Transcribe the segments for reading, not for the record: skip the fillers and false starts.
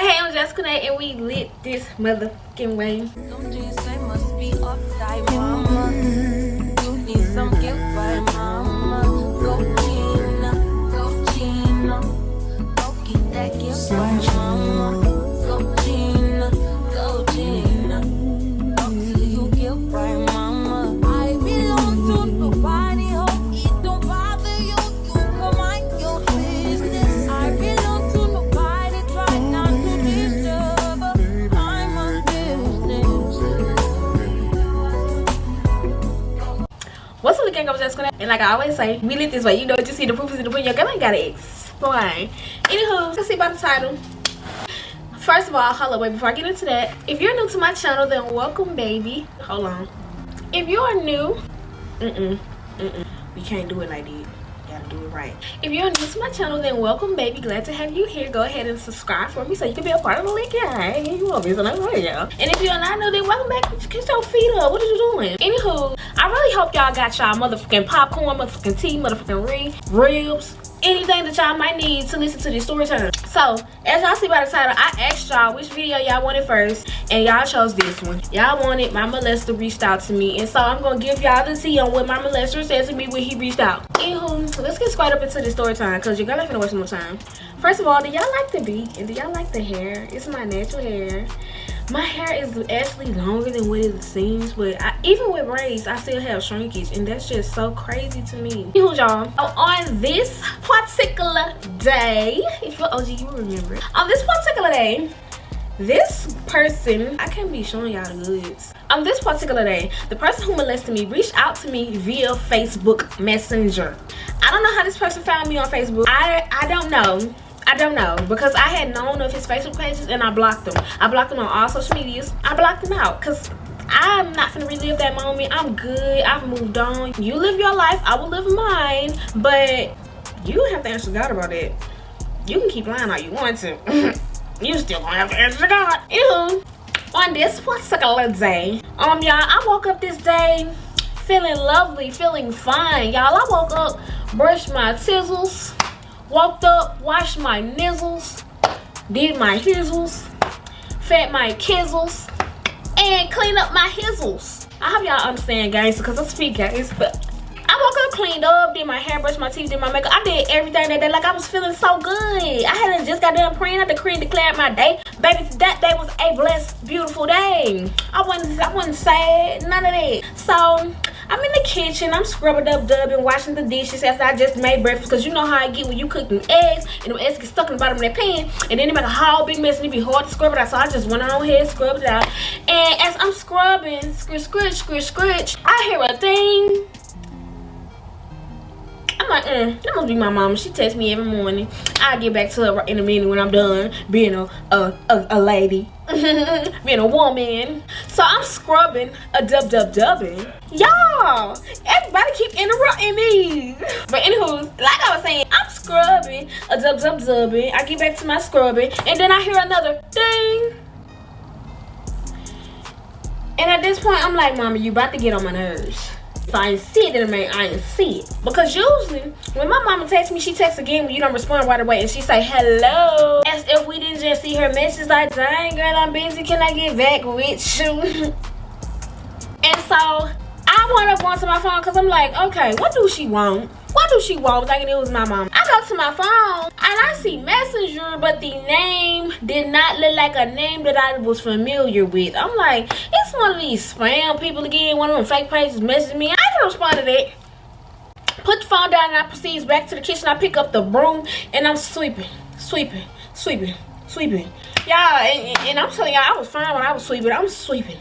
Hey, I'm Jasquinae and we lit this motherfucking way. Them jeans, they must be uptight, mama. You need some gift by mama. Go Gina, go Gina. Go get that gift by mama. Go Gina, go Gina. Go till you gift by mama. I belong to nobody, hope it don't bother you. You can mind your business. I belong to nobody, try not to disturb. I'm a business. What's up, gang? I'm Jasquinae, and like I always say, we lit this way. You know, just see the proof is in the pudding. Your girl ain't gotta explain. Anywho, let's see by the title. First of all, hold up, wait, before I get into that, if you're new to my channel, then welcome, baby. Hold on. If you are new, we can't do it like that. Gotta do it right. If you're new to my channel, then welcome, baby. Glad to have you here. Go ahead and subscribe for me so you can be a part of the lit gang. You won't be so nice, yeah. And if you're not new, then welcome back. Get your feet up. What are you doing? Anywho, I really hope y'all got y'all motherfucking popcorn, motherfucking tea, motherfucking ribs, anything that y'all might need to listen to this story time. So, as y'all see by the title, I asked y'all which video y'all wanted first, and y'all chose this one. Y'all wanted my molester reached out to me, and so I'm gonna give y'all the tea on what my molester said to me when he reached out. Anywho, so let's get straight up into the story time, because you're gonna waste no time. First of all, do y'all like the beat, and do y'all like the hair? It's my natural hair. My hair is actually longer than what it seems, but even with braids, I still have shrinkage, and that's just so crazy to me. Anywho, y'all, on this particular day, if you're OG, you remember it. On this particular day, this person, I can't be showing y'all the goods. On this particular day, the person who molested me reached out to me via Facebook Messenger. I don't know how this person found me on Facebook. I don't know. I don't know, because I had known of his Facebook pages and I blocked them. I blocked him on all social medias. I blocked him out because I'm not gonna relive that moment. I'm good. I've moved on. You live your life, I will live mine, but you have to answer God about it. You can keep lying all you want to. You still gonna have to answer God. Ew. On this particular day, y'all, I woke up this day feeling lovely, feeling fine. Y'all, I woke up, brushed my tizzles, woke up, washed my nizzles, did my hizzles, fed my kizzles, and cleaned up my hizzles. I hope y'all understand, guys, because I speak, guys, but I woke up, cleaned up, did my hair, brushed my teeth, did my makeup. I did everything that day. Like, I was feeling so good. I hadn't just got done praying. I declared my day. Baby, that day was a blessed, beautiful day. I wasn't sad, none of that. So, I'm in the kitchen. I'm scrubbing up, dubbing, washing the dishes after I just made breakfast. Because you know how I get when you cook them eggs, and them eggs get stuck in the bottom of that pan, and then they make a whole big mess, and it be hard to scrub it out. So I just went on ahead, scrubbed it out. And as I'm scrubbing, scritch, I hear a thing. I'm like, that must be my mama. She texts me every morning. I'll get back to her in a minute when I'm done being a lady, being a woman. So I'm scrubbing, dubbing. Y'all, everybody keep interrupting me. But anywho, like I was saying, I'm scrubbing, dubbing. I get back to my scrubbing, and then I hear another ding. And at this point, I'm like, Mama, you about to get on my nerves. So I ain't see it in a minute. I ain't see it. Because usually, when my mama texts me, she texts again when you don't respond right away. And she say, hello. As if we didn't just see her message. Like, dang, girl, I'm busy. Can I get back with you? And so, I went up onto my phone because I'm like, okay, what do she want? What do she want? Thinking it was my mom. I go to my phone and I see Messenger, but the name did not look like a name that I was familiar with. I'm like, it's one of these spam people again. One of them fake pages messaging me. I didn't respond to that. Put the phone down and I proceed back to the kitchen. I pick up the broom and I'm sweeping. Y'all, and I'm telling y'all, I was fine when I was sweeping. I'm sweep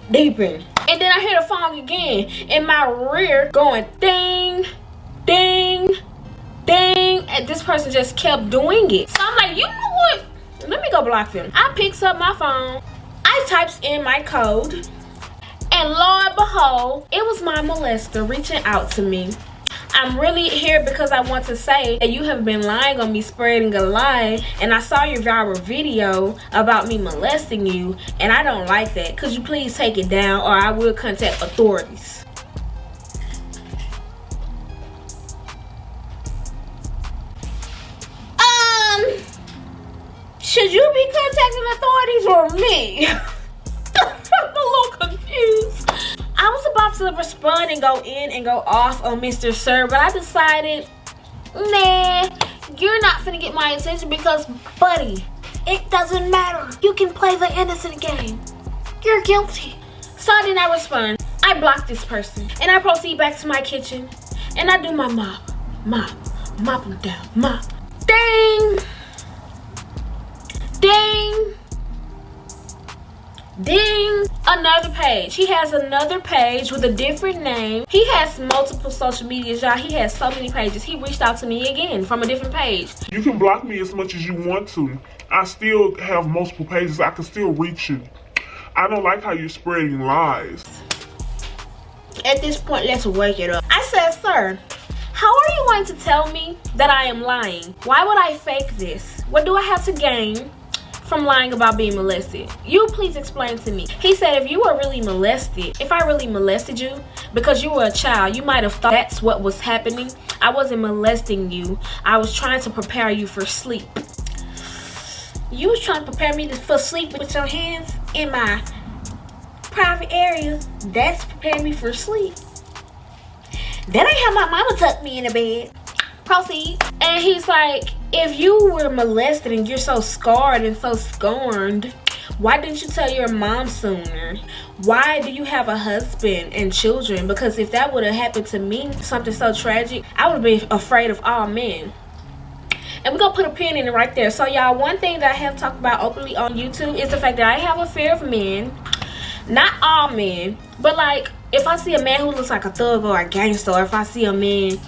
deeping. And then I hear the phone again in my rear going ding, ding, ding. And this person just kept doing it. So I'm like, you know what? Let me go block them. I picks up my phone. I types in my code. And lo and behold, it was my molester reaching out to me. I'm really here because I want to say that you have been lying on me, spreading a lie, and I saw your viral video about me molesting you, and I don't like that. Could you please take it down, or I will contact authorities. Should you be contacting authorities or me? I'm a little confused. I was about to respond and go in and go off on Mr. Sir, but I decided, nah, you're not finna get my attention because, buddy, it doesn't matter. You can play the innocent game. You're guilty. So I did not respond. I blocked this person and I proceed back to my kitchen and I do my mop them down, mop. Ding, ding, ding. Another page. He has another page with a different name. He has multiple social medias, y'all. He has so many pages. He reached out to me again from a different page. You can block me as much as you want to. I still have multiple pages. I can still reach you. I don't like how you're spreading lies. At this point, let's wake it up. I said, sir, how are you going to tell me that I am lying? Why would I fake this? What do I have to gain from lying about being molested? You please explain to me. He said, if you were really molested, if I really molested you because you were a child, you might have thought that's what was happening. I wasn't molesting you. I was trying to prepare you for sleep. You was trying to prepare me for sleep with your hands in my private area. That's preparing me for sleep. That ain't how my mama tucked me in the bed. Proceed. And he's like, if you were molested and you're so scarred and so scorned, why didn't you tell your mom sooner? Why do you have a husband and children? Because if that would have happened to me, something so tragic, I would have been afraid of all men. And we're gonna put a pin in it right there. So y'all, one thing that I have talked about openly on YouTube is the fact that I have a fear of men. Not all men, but like if I see a man who looks like a thug or a gangster, or if I see a man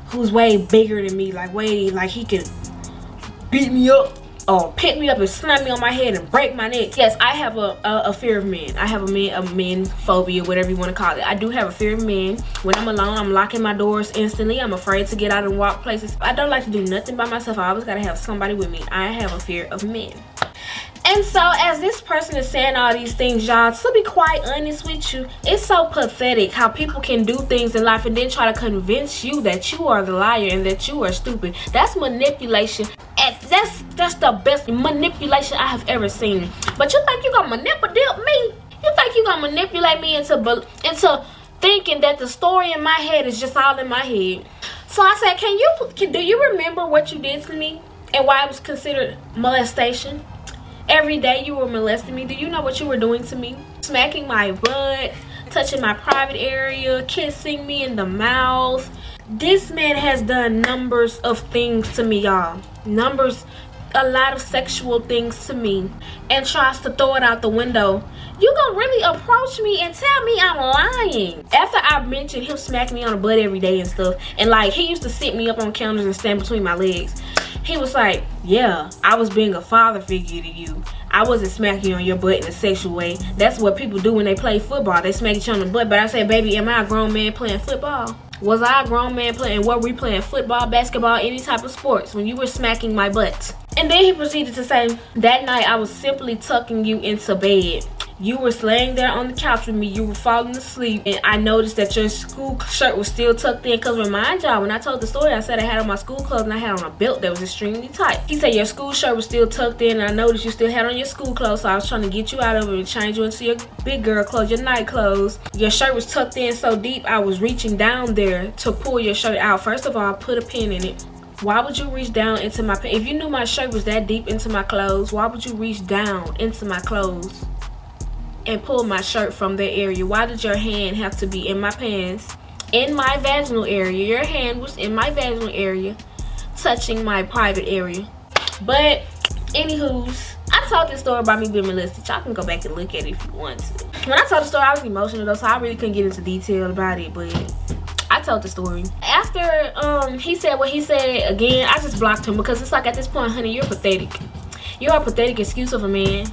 who's way bigger than me, like way like he can beat me up or pick me up and slam me on my head and break my neck. Yes, I have a fear of men. I have a men phobia, whatever you want to call it. I do have a fear of men. When I'm alone, I'm locking my doors instantly. I'm afraid to get out and walk places. I don't like to do nothing by myself. I always gotta have somebody with me. I have a fear of men. And so as this person is saying all these things, y'all, to be quite honest with you, it's so pathetic how people can do things in life and then try to convince you that you are the liar and that you are stupid. That's manipulation. And that's the best manipulation I have ever seen. But you think you're gonna manipulate me? You think you're gonna manipulate me into thinking that the story in my head is just all in my head? So I said, do you remember what you did to me and why it was considered molestation? Every day you were molesting me. Do you know what you were doing to me? Smacking my butt, touching my private area, kissing me in the mouth. This man has done numbers of things to me, y'all. A lot of sexual things to me, and tries to throw it out the window. You gonna really approach me and tell me I'm lying? After I mentioned him smacking me on the butt every day and stuff, and like he used to sit me up on counters and stand between my legs. He was like, yeah, I was being a father figure to you. I wasn't smacking you on your butt in a sexual way. That's what people do when they play football. They smack each other on the butt. But I said, baby, am I a grown man playing football? Was I a grown man playing, were we playing football, basketball, any type of sports when you were smacking my butt? And then he proceeded to say, that night I was simply tucking you into bed. You were laying there on the couch with me. You were falling asleep. And I noticed that your school shirt was still tucked in. Because remind y'all, when I told the story, I said I had on my school clothes and I had on a belt that was extremely tight. He said your school shirt was still tucked in. And I noticed you still had on your school clothes. So I was trying to get you out of it and change you into your big girl clothes, your night clothes. Your shirt was tucked in so deep, I was reaching down there to pull your shirt out. First of all, put a pin in it. Why would you reach down into my pants? If you knew my shirt was that deep into my clothes, why would you reach down into my clothes and pull my shirt from that area? Why did your hand have to be in my pants, in my vaginal area? Your hand was in my vaginal area, touching my private area. But anywho's, I told this story about me being molested. Y'all can go back and look at it if you want to. When I told the story, I was emotional though, so I really couldn't get into detail about it, but I told the story. After he said what he said again, I just blocked him because it's like at this point, honey, you're pathetic. You're a pathetic excuse of a man.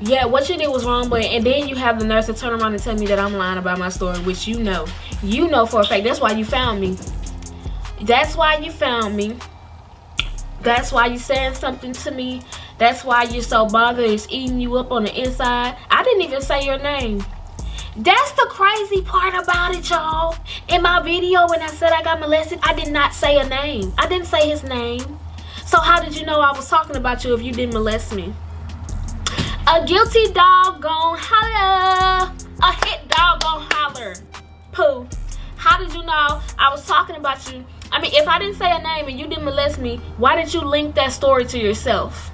Yeah, what you did was wrong, but and then you have the nurse to turn around and tell me that I'm lying about my story, which you know for a fact. That's why you found me. That's why you found me. That's why you saying something to me. That's why you're so bothered. It's eating you up on the inside. I didn't even say your name. That's the crazy part about it, y'all. In my video when I said I got molested, I did not say a name. I didn't say his name. So how did you know I was talking about you if you didn't molest me? A guilty dog gon' holler. A hit dog gon' holler. Pooh. How did you know I was talking about you? I mean, if I didn't say a name and you didn't molest me, why did you link that story to yourself?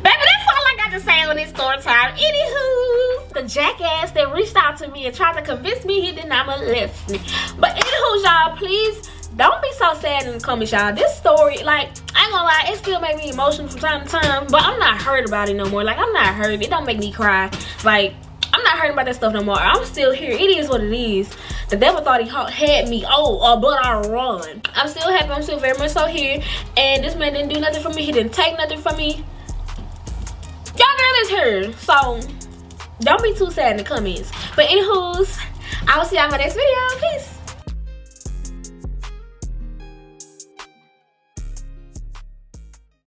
Baby, that's all I got to say on this story time. Anywho, the jackass that reached out to me and tried to convince me he did not molest me. But anywho, y'all, please don't be so sad in the comments, y'all. This story, like, I ain't gonna lie, it still make me emotional from time to time, but I'm not hurt about it no more. Like, I'm not hurt. It don't make me cry. Like, I'm not hurt about that stuff no more. I'm still here. It is what it is. The devil thought he had me. But I run. I'm still happy. I'm still very much so here. And this man didn't do nothing for me. He didn't take nothing from me. Y'all girl is here. So, don't be too sad in the comments. But anywho's, I will see y'all in my next video. Peace.